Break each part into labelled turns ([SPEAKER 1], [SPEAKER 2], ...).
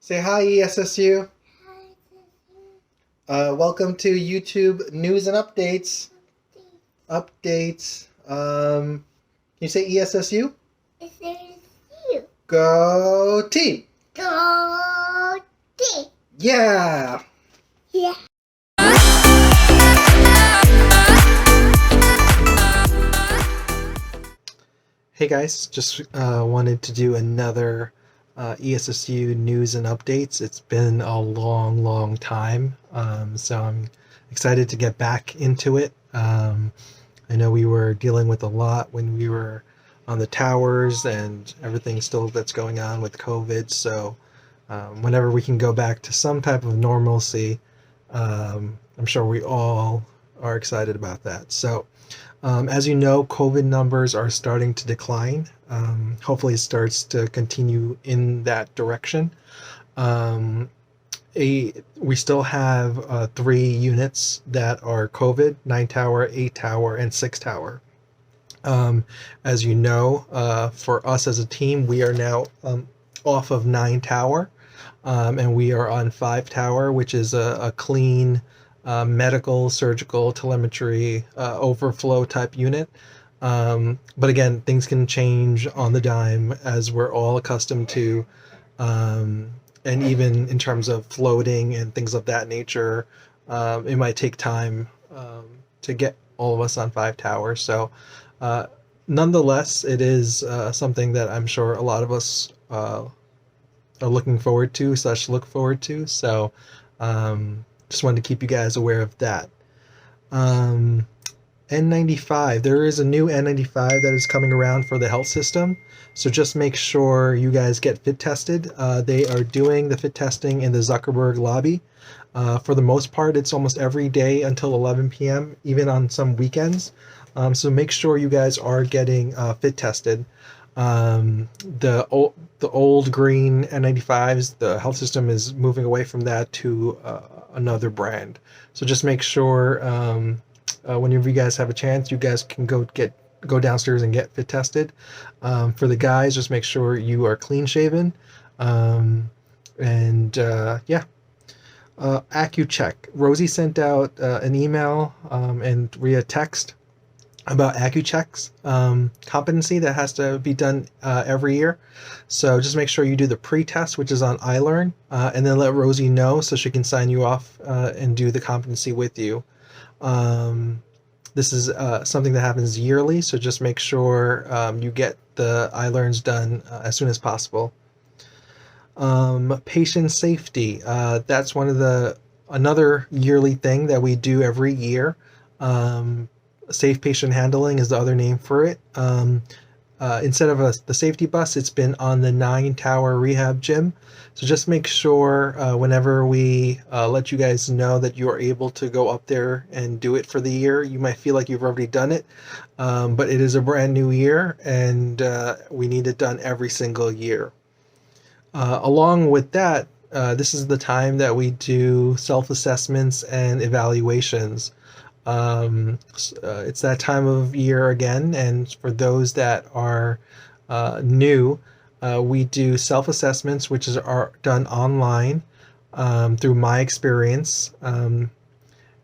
[SPEAKER 1] Say hi, ESSU.
[SPEAKER 2] Hi, Sissy.
[SPEAKER 1] Welcome to YouTube News and Updates. Updates. Can you say ESSU?
[SPEAKER 2] Is there you?
[SPEAKER 1] Go team.
[SPEAKER 2] Go team.
[SPEAKER 1] Yeah.
[SPEAKER 2] Yeah.
[SPEAKER 1] Hey guys, just wanted to do another ESSU news and updates. It's been a long time, so I'm excited to get back into it. I know we were dealing with a lot when we were on the towers and everything still that's going on with COVID. So whenever we can go back to some type of normalcy, I'm sure we all are excited about that. So as you know, COVID numbers are starting to decline. Hopefully, it starts to continue in that direction. Um, we still have 3 units that are COVID: 9 tower, 8 tower, and 6 tower. As you know, for us as a team, we are now off of 9 tower, and we are on 5 tower, which is a clean medical, surgical, telemetry, overflow type unit. But again, things can change on the dime as we're all accustomed to. And even in terms of floating and things of that nature, it might take time to get all of us on 5 towers. So, uh, nonetheless, it is something that I'm sure a lot of us are looking forward to / look forward to. So, just wanted to keep you guys aware of that. Um, N95. There is a new N95 that is coming around for the health system. So just make sure you guys get fit tested. They are doing the fit testing in the Zuckerberg lobby. For the most part, it's almost every day until 11 p.m., even on some weekends. So make sure you guys are getting fit tested. The old green N95s, the health system is moving away from that to another brand. So just make sure whenever you guys have a chance, you guys can go downstairs and get fit tested. For the guys, just make sure you are clean shaven. Yeah. AccuCheck. Rosie sent out an email and via text about AccuCheck's competency that has to be done every year. So just make sure you do the pre-test, which is on iLearn, and then let Rosie know so she can sign you off and do the competency with you. This is something that happens yearly, so just make sure you get the iLearns done as soon as possible. Patient safety. That's another yearly thing that we do every year. Safe patient handling is the other name for it. Instead of the safety bus, it's been on the 9 tower rehab gym. So just make sure whenever we let you guys know that you are able to go up there and do it for the year. You might feel like you've already done it, but it is a brand new year, and we need it done every single year. Along with that, this is the time that we do self-assessments and evaluations. It's that time of year again, and for those that are new, we do self-assessments, which are done online through My Experience,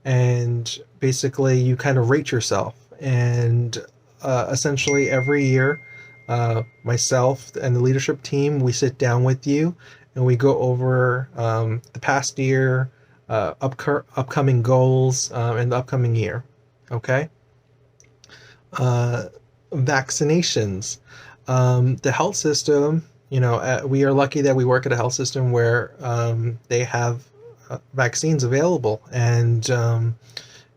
[SPEAKER 1] and basically you kind of rate yourself. And essentially every year, myself and the leadership team, we sit down with you and we go over the past year, upcoming goals, and the upcoming year. Okay. Vaccinations. The health system, we are lucky that we work at a health system where they have vaccines available. And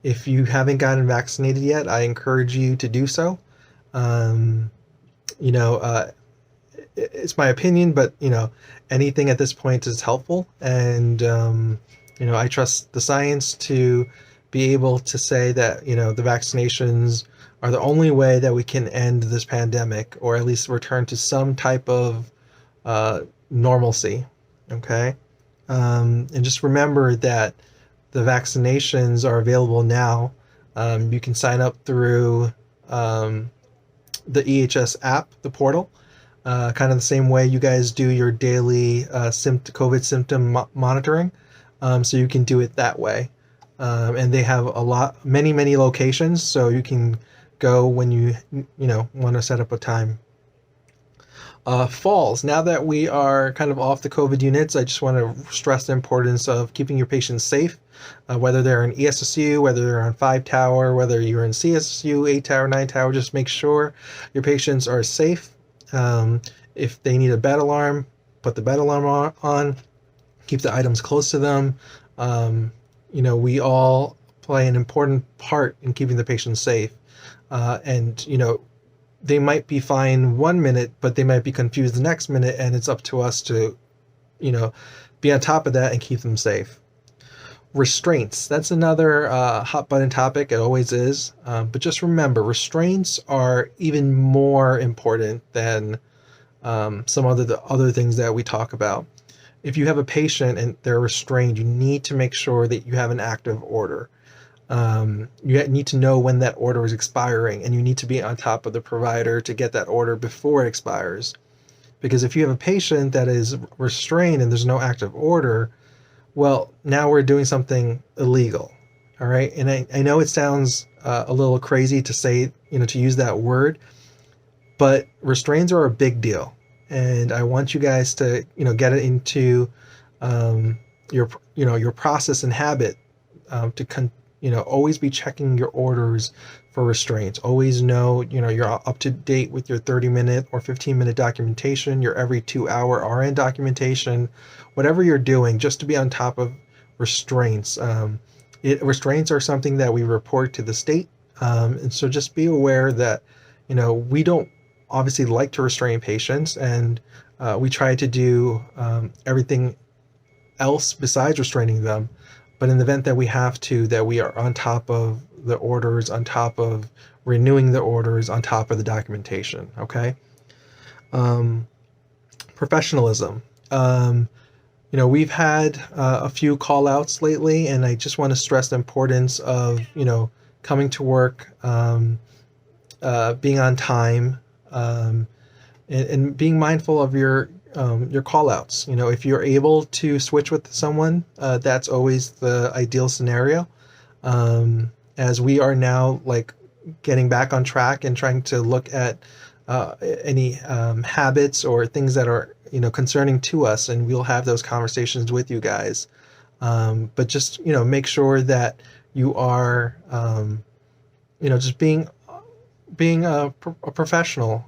[SPEAKER 1] if you haven't gotten vaccinated yet, I encourage you to do so. It's my opinion, but anything at this point is helpful. And I trust the science to be able to say that the vaccinations are the only way that we can end this pandemic, or at least return to some type of normalcy. Okay, and just remember that the vaccinations are available now. You can sign up through the EHS app, the portal. kind of the same way you guys do your daily COVID symptom monitoring. So you can do it that way. And they have many locations, so you can go when you want to set up a time. Falls. Now that we are kind of off the COVID units, I just want to stress the importance of keeping your patients safe, whether they're in ESSU, whether they're on 5 tower, whether you're in CSSU, 8 tower, 9 tower, just make sure your patients are safe. If they need a bed alarm, put the bed alarm on, keep the items close to them. We all play an important part in keeping the patient safe. And they might be fine 1 minute, but they might be confused the next minute, and it's up to us to, be on top of that and keep them safe. Restraints. That's another hot button topic. It always is. But just remember, restraints are even more important than some other things that we talk about. If you have a patient and they're restrained, you need to make sure that you have an active order. You need to know when that order is expiring, and you need to be on top of the provider to get that order before it expires. Because if you have a patient that is restrained and there's no active order, well, now we're doing something illegal. All right. And I know it sounds a little crazy to say, to use that word, but restraints are a big deal. And I want you guys to, get it into your process and habit to always be checking your orders for restraints. Always know, you're up to date with your 30-minute or 15-minute documentation, your every 2-hour RN documentation, whatever you're doing, just to be on top of restraints. Restraints are something that we report to the state. And so just be aware that, we don't obviously like to restrain patients, and we try to do everything else besides restraining them. But in the event that we have to, that we are on top of the orders, on top of renewing the orders, on top of the documentation, okay? Professionalism. We've had a few call outs lately, and I just want to stress the importance of, coming to work, being on time, and being mindful of your call outs. If you're able to switch with someone, that's always the ideal scenario. As we are now getting back on track and trying to look at any habits or things that are concerning to us, and we'll have those conversations with you guys. But just make sure that you are just being a professional.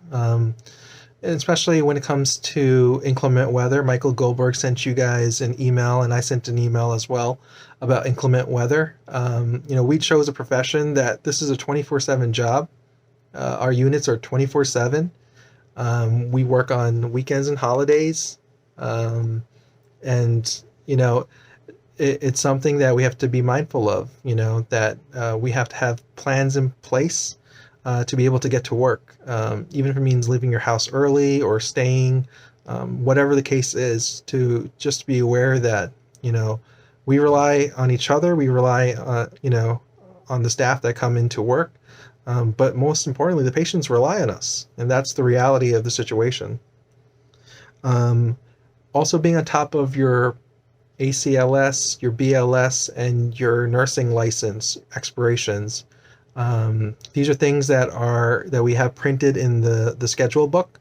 [SPEAKER 1] Especially when it comes to inclement weather. Michael Goldberg sent you guys an email, and I sent an email as well about inclement weather. We chose a profession that this is a 24/7 job. Our units are 24/7. We work on weekends and holidays. And, it's something that we have to be mindful of, that we have to have plans in place to be able to get to work, even if it means leaving your house early or staying, whatever the case is, to just be aware that, we rely on each other. We rely, on the staff that come into work. But most importantly, the patients rely on us. And that's the reality of the situation. Also being on top of your ACLS, your BLS, and your nursing license expirations. These are things that we have printed in the schedule book.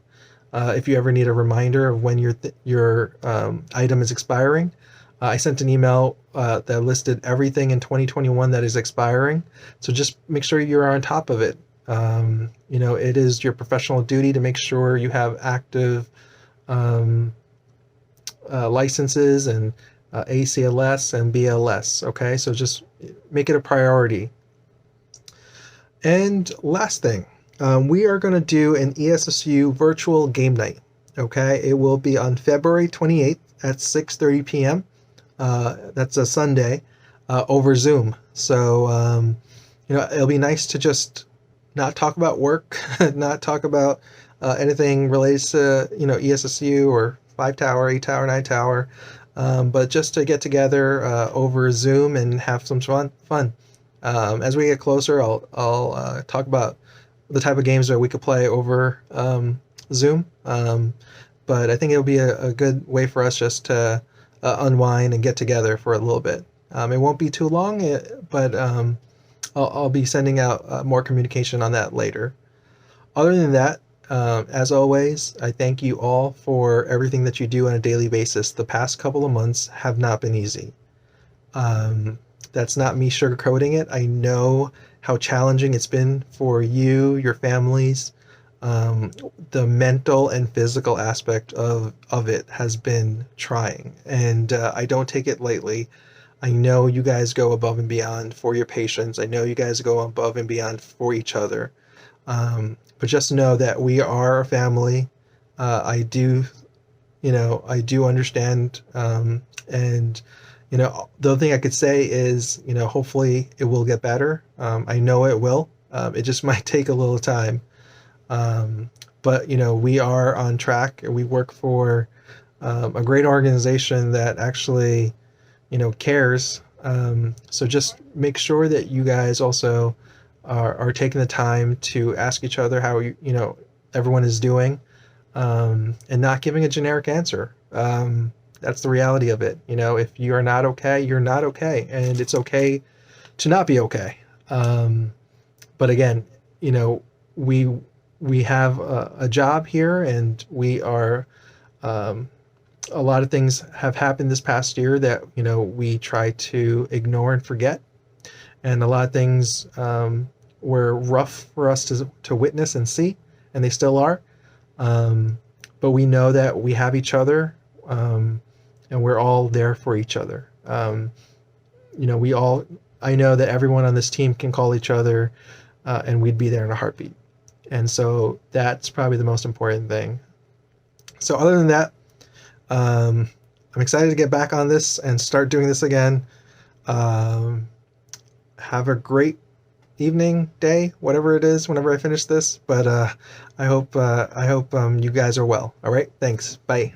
[SPEAKER 1] If you ever need a reminder of when your item is expiring, I sent an email that listed everything in 2021 that is expiring. So just make sure you're on top of it. It is your professional duty to make sure you have active licenses and ACLS and BLS. Okay, so just make it a priority. And last thing, we are going to do an ESSU virtual game night. Okay, it will be on February 28th at 6:30 p.m. That's a Sunday, over Zoom. So, it'll be nice to just not talk about work, not talk about anything related to, ESSU or 5 tower, 8 tower, 9 tower, but just to get together over Zoom and have some fun. As we get closer, I'll talk about the type of games that we could play over Zoom. But I think it'll be a good way for us just to unwind and get together for a little bit. It won't be too long, but I'll be sending out more communication on that later. Other than that, as always, I thank you all for everything that you do on a daily basis. The past couple of months have not been easy. Um, that's not me sugarcoating it. I know how challenging it's been for you, your families. The mental and physical aspect of it has been trying, and I don't take it lightly. I know you guys go above and beyond for your patients. I know you guys go above and beyond for each other. But just know that we are a family. I do, I do understand. And, the other thing I could say is, hopefully it will get better. I know it will. It just might take a little time. But, we are on track. We work for a great organization that actually, cares. So just make sure that you guys also are taking the time to ask each other how everyone is doing, and not giving a generic answer. That's the reality of it. If you are not okay, you're not okay, and it's okay to not be okay. But again, you know, we we have a job here, and we are. A lot of things have happened this past year that we try to ignore and forget, and a lot of things were rough for us to witness and see, and they still are. But we know that we have each other, and we're all there for each other. We all. I know that everyone on this team can call each other, and we'd be there in a heartbeat. And so that's probably the most important thing. So other than that, I'm excited to get back on this and start doing this again. Have a great evening, day, whatever it is, whenever I finish this. But I hope you guys are well. All right, thanks. Bye.